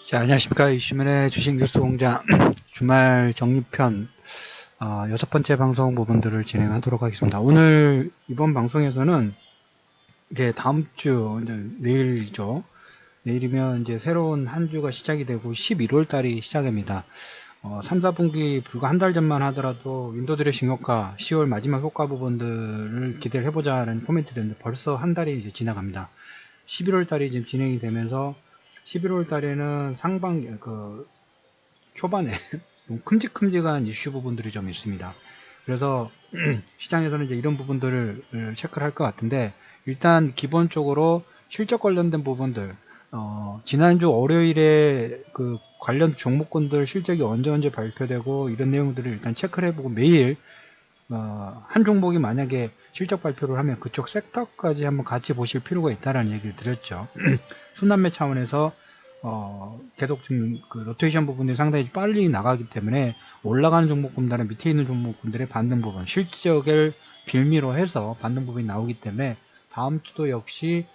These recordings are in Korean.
자, 안녕하십니까. 이슈민의 주식뉴스공장 주말 정리편 6번째 방송 부분들을 진행하도록 하겠습니다. 오늘 이번 방송에서는 이제 다음 주 이제 내일이죠. 내일이면 이제 새로운 한 주가 시작이 되고 11월 달이 시작입니다. 3, 4분기 불과 한 달 전만 하더라도 윈도우 드레싱 효과, 10월 마지막 효과 부분들을 기대를 해보자는 코멘트였는데 벌써 한 달이 이제 지나갑니다. 11월 달이 지금 진행이 되면서 11월 달에는 상반기, 초반에 좀 큼직큼직한 이슈 부분들이 좀 있습니다. 그래서 시장에서는 이제 이런 부분들을 체크를 할 것 같은데, 일단 기본적으로 실적 관련된 부분들, 지난주 월요일에 그 관련 종목군들 실적이 언제 발표되고 이런 내용들을 일단 체크를 해보고 매일 한 종목이 만약에 실적 발표를 하면 그쪽 섹터까지 한번 같이 보실 필요가 있다는 얘기를 드렸죠. 순환매 차원에서 계속 지금 그 로테이션 부분이 상당히 빨리 나가기 때문에 올라가는 종목군들은 밑에 있는 종목군들의 반등 부분, 실적을 빌미로 해서 반등 부분이 나오기 때문에 다음 주도 역시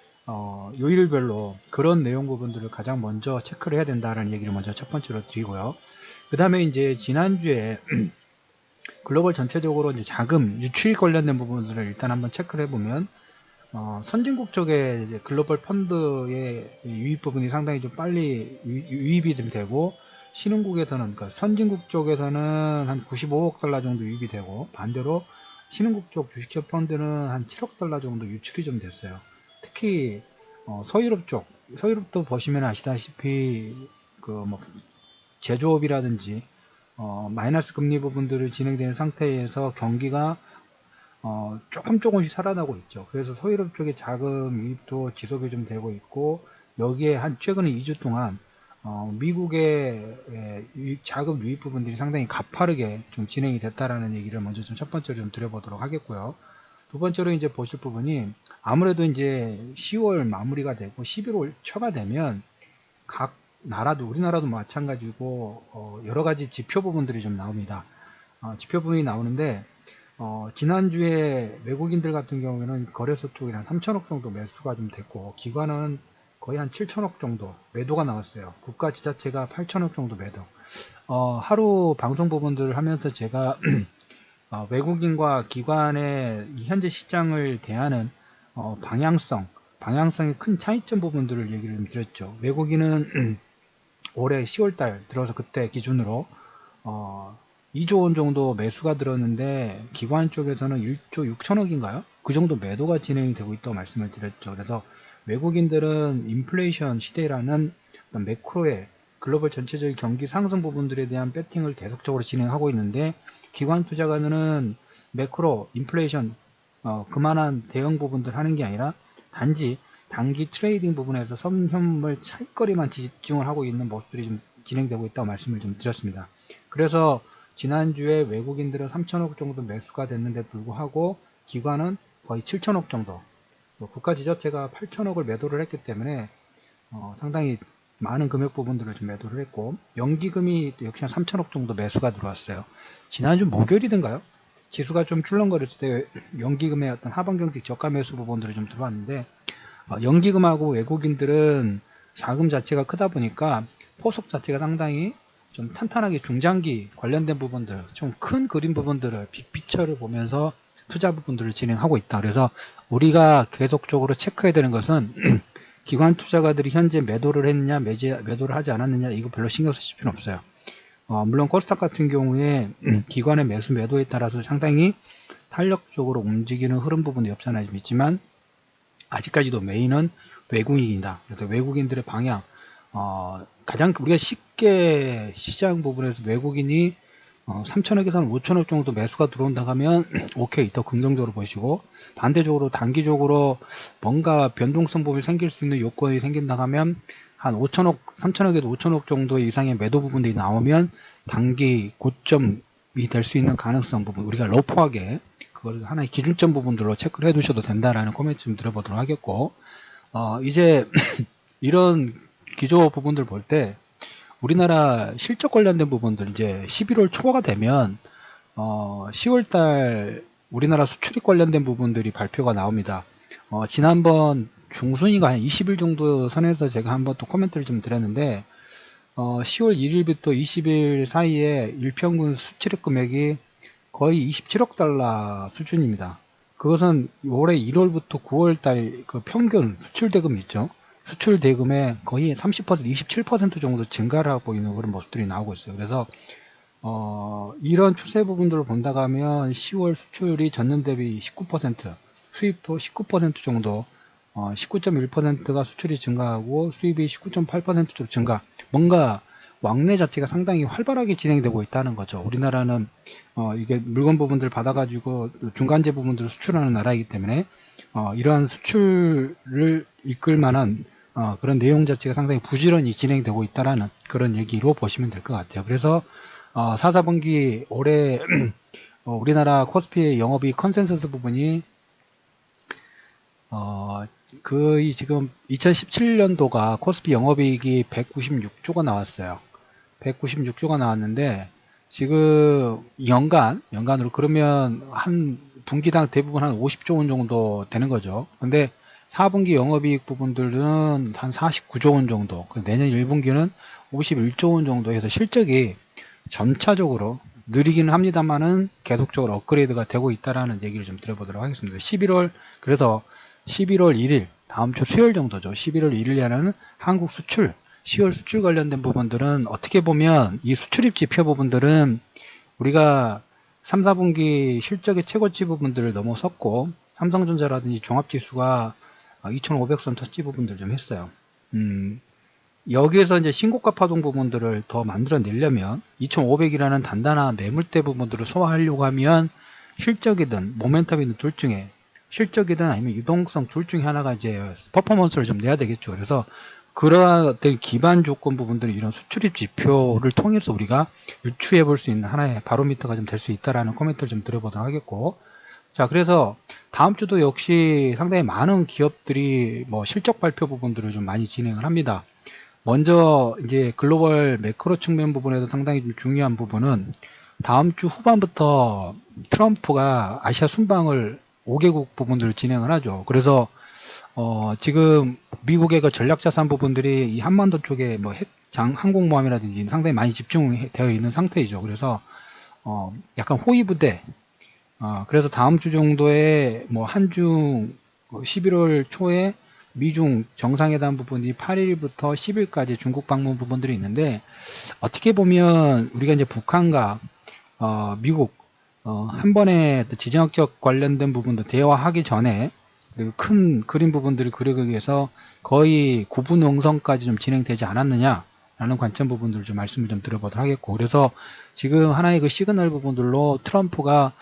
요일별로 그런 내용 부분들을 가장 먼저 체크를 해야 된다는 얘기를 먼저 첫 번째로 드리고요. 그 다음에 이제 지난주에 글로벌 전체적으로 이제 자금 유출이 관련된 부분들을 일단 한번 체크를 해보면 선진국 쪽에 이제 글로벌 펀드의 유입 부분이 상당히 좀 빨리 유입이 좀 되고, 신흥국에서는, 그러니까 선진국 쪽에서는 한 95억 달러 정도 유입이 되고, 반대로 신흥국 쪽 주식형 펀드는 한 7억 달러 정도 유출이 좀 됐어요. 특히 서유럽 쪽, 서유럽도 보시면 아시다시피 제조업이라든지 마이너스 금리 부분들을 진행되는 상태에서 경기가 조금씩 살아나고 있죠. 그래서 서유럽 쪽의 자금 유입도 지속이 좀 되고 있고, 여기에 한 최근에 2주 동안 미국의 자금 유입 부분들이 상당히 가파르게 좀 진행이 됐다라는 얘기를 먼저 좀 첫 번째로 좀 드려보도록 하겠고요. 두 번째로 이제 보실 부분이, 아무래도 이제 10월 마무리가 되고 11월 초가 되면 각 나라도, 우리나라도 마찬가지고 여러 가지 지표 부분들이 좀 나옵니다. 지표 부분이 나오는데 지난주에 외국인들 같은 경우에는 거래소 쪽이 한 3천억 정도 매수가 좀 됐고, 기관은 거의 한 7천억 정도 매도가 나왔어요. 국가 지자체가 8천억 정도 매도. 하루 방송 부분들을 하면서 제가 외국인과 기관의 현재 시장을 대하는 방향성의 큰 차이점 부분들을 얘기를 좀 드렸죠. 외국인은 올해 10월달 들어서 그때 기준으로 2조 원 정도 매수가 들었는데, 기관 쪽에서는 1조 6천억인가요? 그 정도 매도가 진행이 되고 있다고 말씀을 드렸죠. 그래서 외국인들은 인플레이션 시대라는 어떤 매크로의 글로벌 전체적인 경기 상승 부분들에 대한 배팅을 계속적으로 진행하고 있는데, 기관 투자가는 매크로 인플레이션 그만한 대응 부분들 하는 게 아니라 단지 단기 트레이딩 부분에서 선현물 차익거리만 집중을 하고 있는 모습들이 좀 진행되고 있다고 말씀을 좀 드렸습니다. 그래서 지난주에 외국인들은 3천억 정도 매수가 됐는데 불구하고 기관은 거의 7천억 정도, 국가 지자체가 8천억을 매도를 했기 때문에 상당히 많은 금액 부분들을 좀 매도를 했고, 연기금이 역시 한 3천억 정도 매수가 들어왔어요. 지난주 목요일이던가요? 지수가 좀 출렁거렸을 때 연기금의 어떤 하반경직 저가 매수 부분들이 좀 들어왔는데, 연기금하고 외국인들은 자금 자체가 크다 보니까 포석 자체가 상당히 좀 탄탄하게 중장기 관련된 부분들, 좀 큰 그림 부분들을 빅피처를 보면서 투자 부분들을 진행하고 있다. 그래서 우리가 계속적으로 체크해야 되는 것은 기관 투자가들이 현재 매도를 했느냐, 매도를 하지 않았느냐, 이거 별로 신경 쓰실 필요는 없어요. 물론 코스닥 같은 경우에 기관의 매도에 따라서 상당히 탄력적으로 움직이는 흐름 부분이 없지 않아 있지만, 아직까지도 메인은 외국인이다. 그래서 외국인들의 방향, 가장 우리가 쉽게 시장 부분에서 외국인이 3천억에서 한 5천억 정도 매수가 들어온다 하면 오케이, 더 긍정적으로 보시고, 반대적으로 단기적으로 뭔가 변동성 부분이 생길 수 있는 요건이 생긴다 하면 한 5천억, 3천억에도 5천억 정도 이상의 매도 부분들이 나오면 단기 고점이 될 수 있는 가능성 부분, 우리가 러프하게 그걸 하나의 기준점 부분들로 체크를 해 두셔도 된다라는 코멘트 좀 들어보도록 하겠고, 이제 이런 기조 부분들 볼 때 우리나라 실적 관련된 부분들, 이제 11월 초가 되면 10월달 우리나라 수출입 관련된 부분들이 발표가 나옵니다. 지난번 중순이가 한 20일 정도 선에서 제가 한번 또 코멘트를 좀 드렸는데, 10월 1일부터 20일 사이에 일평균 수출입 금액이 거의 27억 달러 수준입니다. 그것은 올해 1월부터 9월달 그 평균 수출 대금 있죠. 수출 대금의 거의 30%, 27% 정도 증가를 하고 있는 그런 모습들이 나오고 있어요. 그래서 이런 추세 부분들을 본다고 하면 10월 수출이 전년 대비 19%, 수입도 19% 정도, 19.1%가 수출이 증가하고 수입이 19.8%로 증가. 뭔가 왕래 자체가 상당히 활발하게 진행되고 있다는 거죠. 우리나라는 이게 물건 부분들을 받아가지고 중간재 부분들을 수출하는 나라이기 때문에 이러한 수출을 이끌 만한 그런 내용 자체가 상당히 부지런히 진행되고 있다라는 그런 얘기로 보시면 될 것 같아요. 그래서 4, 4분기 올해 우리나라 코스피의 영업이익 컨센서스 부분이 거의 지금 2017년도가 코스피 영업이익이 196조가 나왔어요. 196조가 나왔는데 지금 연간으로 그러면 한 분기당 대부분 한 50조 원 정도 되는 거죠. 근데 4분기 영업이익 부분들은 한 49조 원 정도, 내년 1분기는 51조 원 정도 해서 실적이 점차적으로 느리기는 합니다만은 계속적으로 업그레이드가 되고 있다라는 얘기를 좀 드려보도록 하겠습니다. 그래서 11월 1일, 다음 주 수요일 정도죠. 11월 1일에는 한국 수출, 10월 수출 관련된 부분들은 어떻게 보면 이 수출입 지표 부분들은 우리가 3, 4분기 실적의 최고치 부분들을 넘어섰고 삼성전자라든지 종합지수가 2500선 터치 부분들 좀 했어요. 여기에서 이제 신고가 파동 부분들을 더 만들어내려면 2500이라는 단단한 매물대 부분들을 소화하려고 하면 실적이든 모멘텀이든 둘 중에 실적이든 아니면 유동성 둘 중에 하나가 이제 퍼포먼스를 좀 내야 되겠죠. 그래서 그러한 어떤 기반 조건 부분들을 이런 수출입 지표를 통해서 우리가 유추해 볼 수 있는 하나의 바로미터가 좀 될 수 있다라는 코멘트를 좀 드려보도록 하겠고, 자, 그래서 다음 주도 역시 상당히 많은 기업들이 뭐 실적 발표 부분들을 좀 많이 진행을 합니다. 먼저 이제 글로벌 매크로 측면 부분에서 상당히 좀 중요한 부분은 다음 주 후반부터 트럼프가 아시아 순방을 5개국 부분들을 진행을 하죠. 그래서 지금 미국의 그 전략자산 부분들이 이 한반도 쪽에 뭐 항공모함이라든지 상당히 많이 집중되어 있는 상태이죠. 그래서 약간 호위부대, 그래서 다음 주 정도에 뭐 한중 11월 초에 미중 정상회담 부분이 8일부터 10일까지 중국 방문 부분들이 있는데, 어떻게 보면 우리가 이제 북한과 미국 한 번에 지정학적 관련된 부분도 대화하기 전에 그리고 큰 그림 부분들을 그리기 위해서 거의 구분응성까지 좀 진행되지 않았느냐라는 관점 부분들을 좀 말씀을 좀 드려보도록 하겠고, 그래서 지금 하나의 그 시그널 부분들로 트럼프가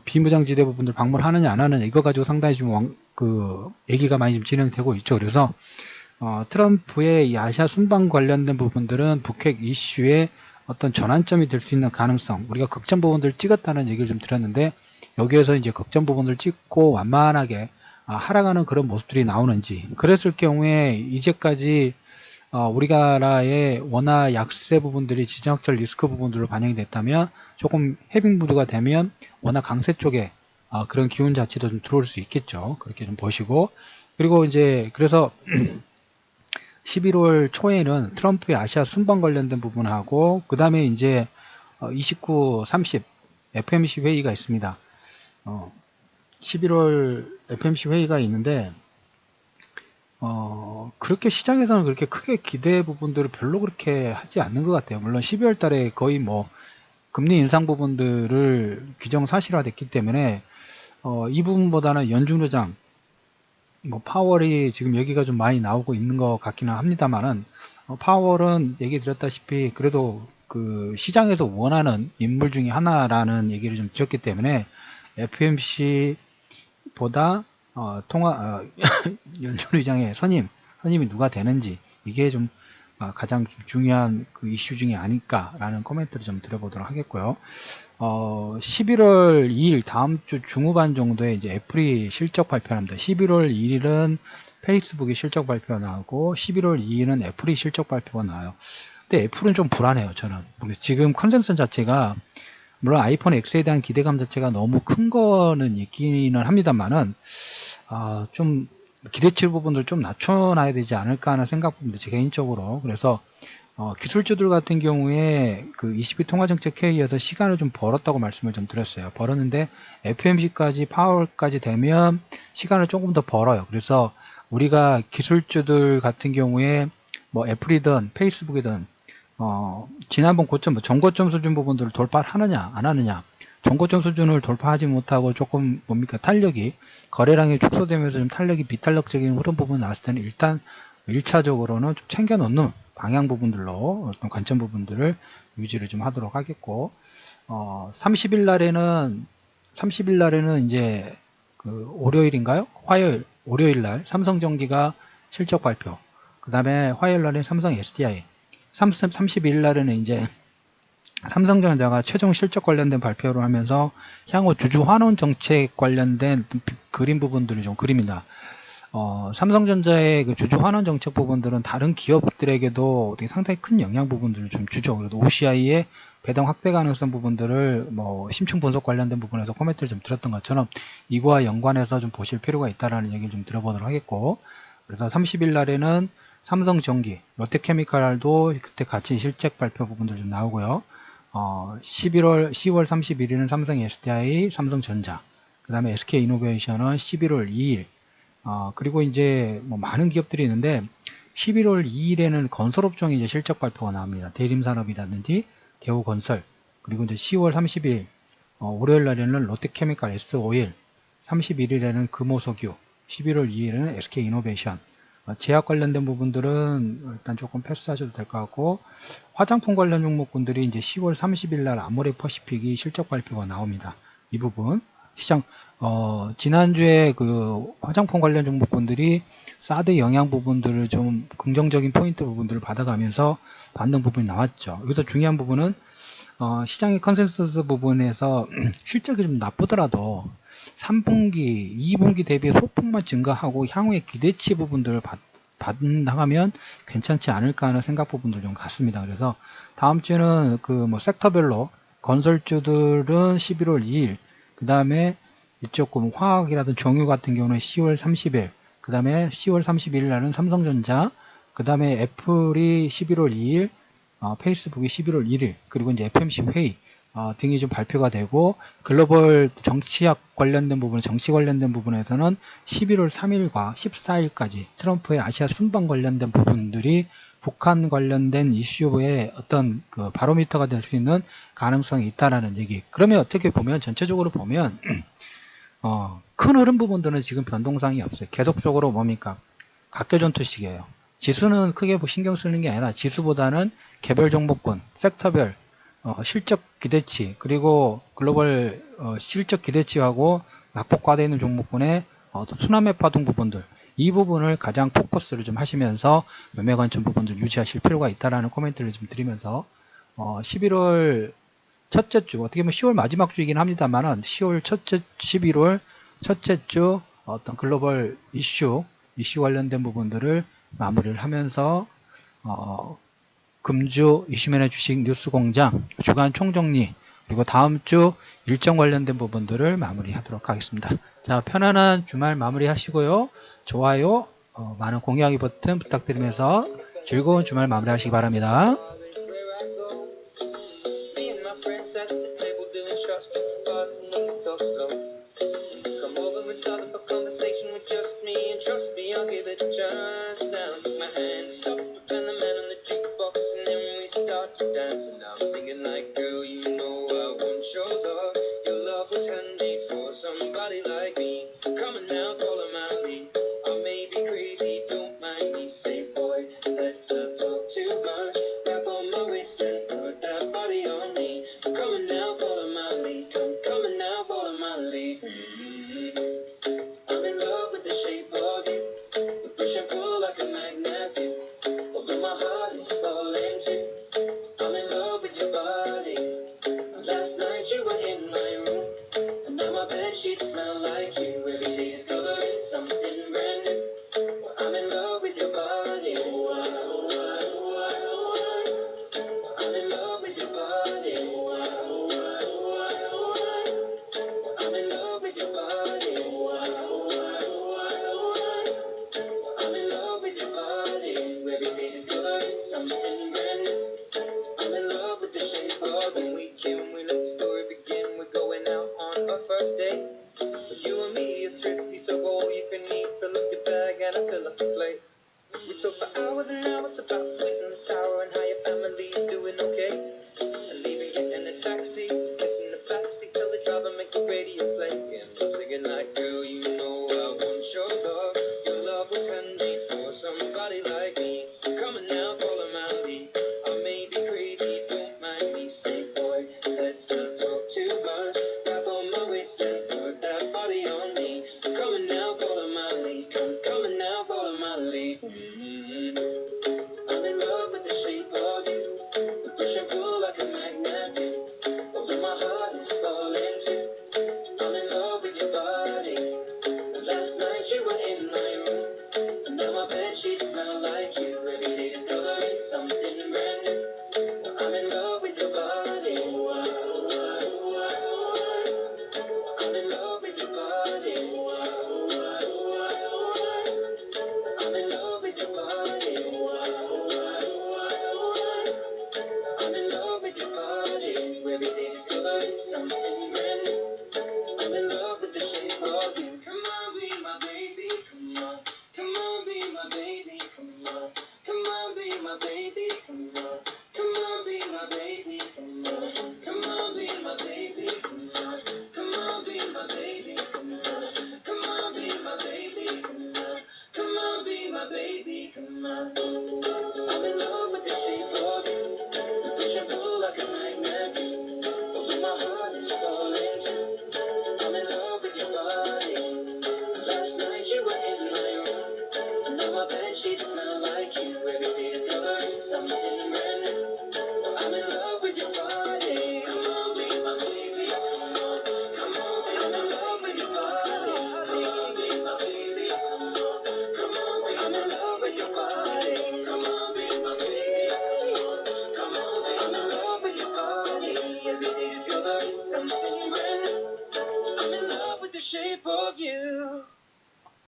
비무장지대 부분들 방문하느냐 안 하느냐 이거 가지고 상당히 좀 얘기가 많이 좀 진행되고 있죠. 그래서 트럼프의 이 아시아 순방 관련된 부분들은 북핵 이슈의 어떤 전환점이 될 수 있는 가능성, 우리가 극점 부분들을 찍었다는 얘기를 좀 드렸는데, 여기에서 이제 극점 부분을 찍고 완만하게 하락하는 그런 모습들이 나오는지, 그랬을 경우에 이제까지 우리나라의 원화 약세 부분들이 지정학적 리스크 부분들로 반영이 됐다면 조금 해빙무드가 되면 원화 강세 쪽에 그런 기운 자체도 좀 들어올 수 있겠죠. 그렇게 좀 보시고, 그리고 이제 그래서 11월 초에는 트럼프의 아시아 순방 관련된 부분하고 그 다음에 이제 29, 30 FMC 회의가 있습니다. 11월 FMC 회의가 있는데 그렇게 시장에서는 그렇게 크게 기대 부분들을 별로 그렇게 하지 않는 것 같아요. 물론 12월 달에 거의 뭐 금리 인상 부분들을 규정사실화됐기 때문에 이 부분보다는 연준의장 뭐 파월이 지금 얘기가 좀 많이 나오고 있는 것 같기는 합니다만은 파월은 얘기 드렸다시피 그래도 그 시장에서 원하는 인물 중에 하나라는 얘기를 좀 드렸기 때문에 FMC보다 연준의장의 선임이 누가 되는지 이게 좀 가장 중요한 그 이슈 중에 아닐까라는 코멘트를 좀 드려보도록 하겠고요. 11월 2일 다음 주 중후반 정도에 이제 애플이 실적 발표합니다. 11월 1일은 페이스북이 실적 발표가 나오고 11월 2일은 애플이 실적 발표가 나와요. 근데 애플은 좀 불안해요. 저는 지금 컨센서스 자체가 물론 아이폰 X에 대한 기대감 자체가 너무 큰 거는 있기는 합니다만은 좀 기대치 부분들 좀 낮춰놔야 되지 않을까 하는 생각입니다. 제 개인적으로. 그래서 기술주들 같은 경우에 그 22 통화정책 회의에서 시간을 좀 벌었다고 말씀을 좀 드렸어요. 벌었는데 FOMC까지 파월까지 되면 시간을 조금 더 벌어요. 그래서 우리가 기술주들 같은 경우에 뭐 애플이든 페이스북이든 지난번 고점, 전고점 수준 부분들을 돌파하느냐 안 하느냐, 전고점 수준을 돌파하지 못하고 조금 탄력이 거래량이 축소되면서 좀 탄력이 비탄력적인 흐름 부분 나왔을 때는 일단 1차적으로는 좀 챙겨 놓는 방향 부분들로 어떤 관점 부분들을 유지를 좀 하도록 하겠고, 30일 날에는 이제 그 월요일인가요? 월요일 날 삼성전기가 실적 발표, 그 다음에 화요일 날은 삼성 SDI, 30일 날에는 이제 삼성전자가 최종 실적 관련된 발표를 하면서 향후 주주 환원 정책 관련된 그림 부분들을 좀 그립니다. 삼성전자의 그 주주 환원 정책 부분들은 다른 기업들에게도 상당히 큰 영향 부분들을 좀 주죠. 그래도 OCI의 배당 확대 가능성 부분들을 뭐 심층 분석 관련된 부분에서 코멘트를 좀 드렸던 것처럼 이거와 연관해서 좀 보실 필요가 있다라는 얘기를 좀 들어보도록 하겠고, 그래서 30일 날에는 삼성전기, 롯데케미칼도 그때 같이 실적 발표 부분들 좀 나오고요. 10월 31일은 삼성 SDI, 삼성전자, 그 다음에 SK이노베이션은 11월 2일, 그리고 이제 뭐 많은 기업들이 있는데 11월 2일에는 건설업종이 이제 실적 발표가 나옵니다. 대림산업이라든지 대우건설, 그리고 이제 10월 30일 월요일 날에는 롯데케미칼 S-오일, 31일에는 금호석유, 11월 2일에는 SK이노베이션. 제약 관련된 부분들은 일단 조금 패스하셔도 될 것 같고, 화장품 관련 종목군들이 이제 10월 30일 날 아모레퍼시픽이 실적 발표가 나옵니다. 이 부분 시장 지난주에 그 화장품 관련 종목군들이 사드 영향 부분들을 좀 긍정적인 포인트 부분들을 받아가면서 반등 부분이 나왔죠. 여기서 중요한 부분은 시장의 컨센서스 부분에서 실적이 좀 나쁘더라도 3분기, 2분기 대비 소폭만 증가하고 향후의 기대치 부분들을 받는다면 괜찮지 않을까 하는 생각 부분들 좀 같습니다. 그래서 다음 주에는 그 뭐 섹터별로 건설주들은 11월 2일, 그 다음에 이쪽 화학이라든 정유 같은 경우는 10월 30일, 그 다음에 10월 31일 날은 삼성전자, 그 다음에 애플이 11월 2일, 페이스북이 11월 1일, 그리고 이제 FMC 회의 등이 좀 발표가 되고, 글로벌 정치학 관련된 부분, 정치 관련된 부분에서는 11월 3일과 14일까지 트럼프의 아시아 순방 관련된 부분들이 북한 관련된 이슈의 어떤 그 바로미터가 될 수 있는 가능성이 있다라는 얘기. 그러면 어떻게 보면 전체적으로 보면 큰 흐름 부분들은 지금 변동상이 없어요. 계속적으로 각계전투식이에요. 지수는 크게 신경 쓰는 게 아니라 지수보다는 개별 종목군, 섹터별 실적 기대치, 그리고 글로벌 실적 기대치하고 낙폭과되어 있는 종목군의 순환매 파동 부분들, 이 부분을 가장 포커스를 좀 하시면서 매매 관점 부분들 유지하실 필요가 있다라는 코멘트를 좀 드리면서 11월 첫째 주, 어떻게 보면 10월 마지막 주이긴 합니다만은 11월 첫째 주 어떤 글로벌 이슈 관련된 부분들을 마무리를 하면서 금주 이슈맨의 주식 뉴스공장 주간 총정리, 그리고 다음 주 일정 관련된 부분들을 마무리하도록 하겠습니다. 자, 편안한 주말 마무리 하시고요. 좋아요, 많은 공유하기 버튼 부탁드리면서 즐거운 주말 마무리 하시기 바랍니다. And I'm singing like, girl, you know I want your love. Your love was handmade for somebody like me. Come on now, follow my lead. I may be crazy, don't mind me. Say, boy, let's not talk too much. and I fill up the plate. We talk for hours and hours about the sweet and the sour and how